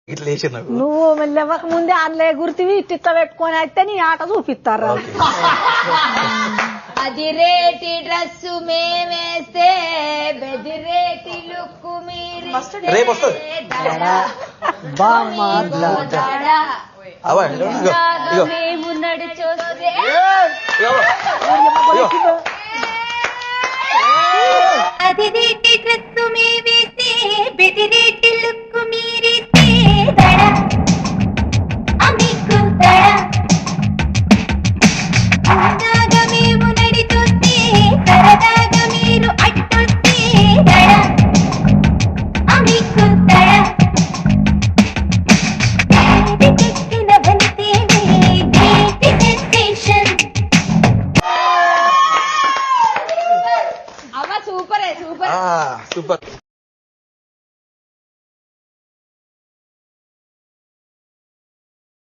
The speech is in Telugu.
ఇట్లా లేచి నాకు నువ్వు లేవక ముందే అందులో గుర్తివి ఇట్ట పెట్టుకొని అయితే నీ ఆట చూపిస్తారా అది రేటి డ్రెస్ మేమేస్తే బెదిరేటి లుక్కు మీరు రేపు వస్తుంది మేము నడిచొస్తే అది రేటి డ్రెస్ మేమేస్తే బెదిరేటి లుక్కు మీరిస్తే